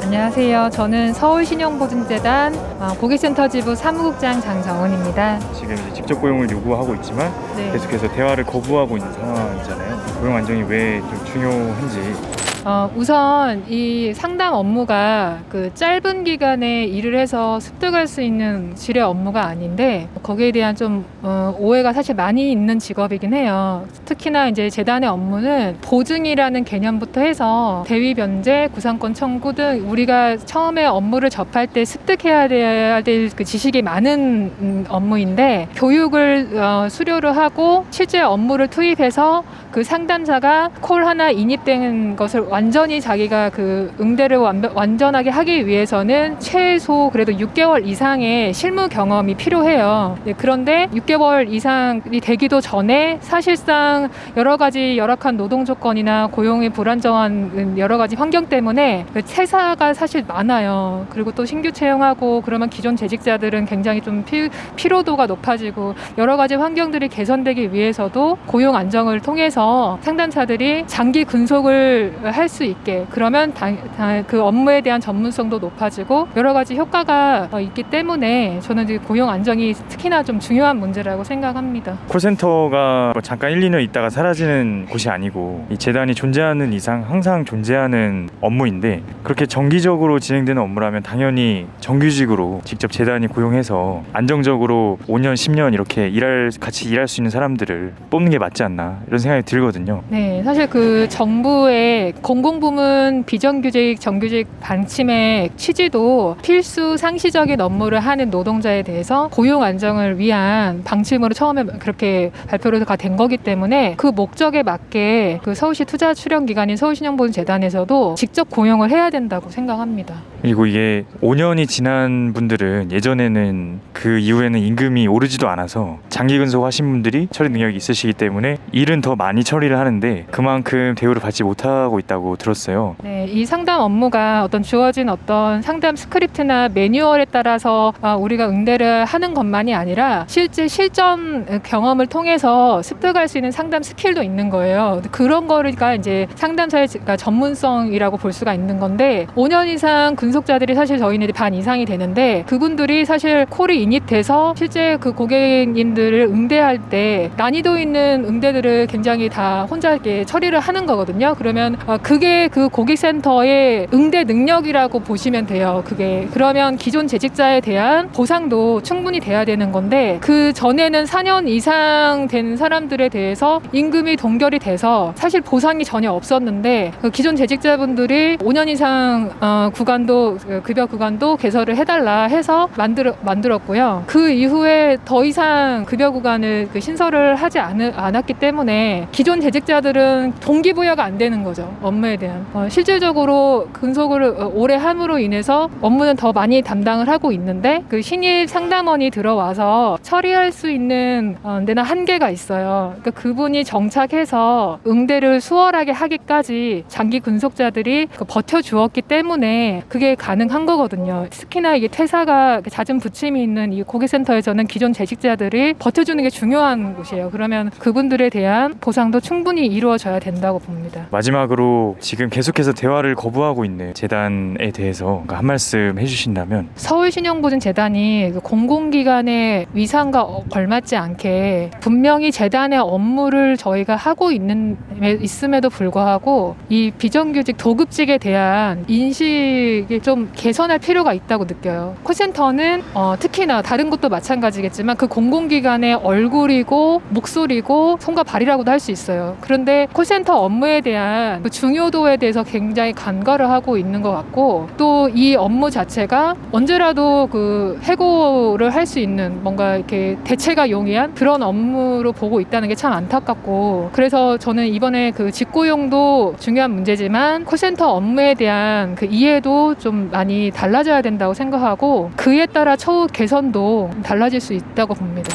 안녕하세요. 저는 서울신용보증재단 고객센터 지부 사무국장 장정은입니다. 지금 이제 직접 고용을 요구하고 있지만 계속해서 대화를 거부하고 있는 상황이잖아요. 고용 안정이 왜 좀 중요한지. 우선 이 상담 업무가 그 짧은 기간에 일을 해서 습득할 수 있는 질의 업무가 아닌데 거기에 대한 좀 오해가 사실 많이 있는 직업이긴 해요. 특히나 이제 재단의 업무는 보증이라는 개념부터 해서 대위 변제, 구상권 청구 등 우리가 처음에 업무를 접할 때 습득해야 될 그 지식이 많은 업무인데 교육을 수료를 하고 실제 업무를 투입해서 그 상담사가 콜 하나 인입된 것을 완전히 자기가 그 응대를 완전하게 하기 위해서는 최소 그래도 6개월 이상의 실무 경험이 필요해요. 그런데 6개월 이상이 되기도 전에 사실상 여러 가지 열악한 노동 조건이나 고용이 불안정한 여러 가지 환경 때문에 퇴사가 사실 많아요. 그리고 또 신규 채용하고 그러면 기존 재직자들은 굉장히 좀 피로도가 높아지고 여러 가지 환경들이 개선되기 위해서도 고용 안정을 통해서 상담사들이 장기 근속을 할 수 있게 그러면 그 업무에 대한 전문성도 높아지고 여러 가지 효과가 있기 때문에 저는 이제 고용 안정이 특히나 좀 중요한 문제라고 생각합니다. 콜센터가 잠깐 1, 2년 있다가 사라지는 곳이 아니고 이 재단이 존재하는 이상 항상 존재하는 업무인데 그렇게 정기적으로 진행되는 업무라면 당연히 정규직으로 직접 재단이 고용해서 안정적으로 5년, 10년 이렇게 같이 일할 수 있는 사람들을 뽑는 게 맞지 않나 이런 생각이 들거든요. 네, 사실 그 정부의 공공부문 비정규직, 정규직 방침의 취지도 필수 상시적인 업무를 하는 노동자에 대해서 고용 안정을 위한 방침으로 처음에 그렇게 발표가 된 거기 때문에 그 목적에 맞게 그 서울시 투자출연기관인 서울신용보증재단에서도 직접 고용을 해야 된다고 생각합니다. 그리고 이게 5년이 지난 분들은 예전에는 그 이후에는 임금이 오르지도 않아서 장기 근속하신 분들이 처리 능력이 있으시기 때문에 일은 더 많이 처리를 하는데 그만큼 대우를 받지 못하고 있다고 들었어요. 네, 이 상담 업무가 주어진 어떤 상담 스크립트나 매뉴얼에 따라서 우리가 응대를 하는 것만이 아니라 실제 실전 경험을 통해서 습득할 수 있는 상담 스킬도 있는 거예요. 그런 거가 이제 상담사의 전문성이라고 볼 수가 있는 건데 5년 이상 근속자들이 사실 저희는 반 이상이 되는데 그분들이 사실 콜이 인입돼서 실제 그 고객님들을 응대할 때 난이도 있는 응대들을 굉장히 다 혼자 이렇게 처리를 하는 거거든요. 그러면 그게 그 고객센터의 응대 능력이라고 보시면 돼요. 그게 그러면 기존 재직자에 대한 보상도 충분히 돼야 되는 건데 그 전에는 4년 이상 된 사람들에 대해서 임금이 동결이 돼서 사실 보상이 전혀 없었는데 그 기존 재직자분들이 5년 이상 구간도 급여 구간도 개설을 해달라 해서 만들었고요. 그 이후에 더 이상 급여 구간을 신설을 하지 않았기 때문에 기존 재직자들은 동기부여가 안 되는 거죠. 업무에 대한. 실질적으로 근속을 오래 함으로 인해서 업무는 더 많이 담당을 하고 있는데 그 신입 상담원이 들어와서 처리할 수 있는 데는 한계가 있어요. 그러니까 그분이 정착해서 응대를 수월하게 하기까지 장기 근속자들이 버텨주었기 때문에 그게 가능한 거거든요. 특히나 이게 퇴사가 잦은 부침이 있는 이 고객센터에서는 기존 재직자들이 버텨주는 게 중요한 곳이에요. 그러면 그분들에 대한 보상도 충분히 이루어져야 된다고 봅니다. 마지막으로 지금 계속해서 대화를 거부하고 있는 재단에 대해서 한 말씀 해주신다면. 서울신용보증재단이 공공기관의 위상과 걸맞지 않게 분명히 재단의 업무를 저희가 하고 있음에도 불구하고 이 비정규직 도급직에 대한 인식이 좀 개선할 필요가 있다고 느껴요. 콜센터는 특히나 다른 곳도 마찬가지겠지만 그 공공기관의 얼굴이고 목소리고 손과 발이라고도 할 수 있어요. 그런데 콜센터 업무에 대한 그 중요도에 대해서 굉장히 간과를 하고 있는 것 같고 또 이 업무 자체가 언제라도 그 해고를 할 수 있는 뭔가 이렇게 대체가 용이한 그런 업무로 보고 있다는 게 참 안타깝고 그래서 저는 이번에 그 직고용도 중요한 문제지만 콜센터 업무에 대한 그 이해도 좀 많이 달라져야 된다고 생각하고 그에 따라 처우 개선도 달라질 수 있다고 봅니다.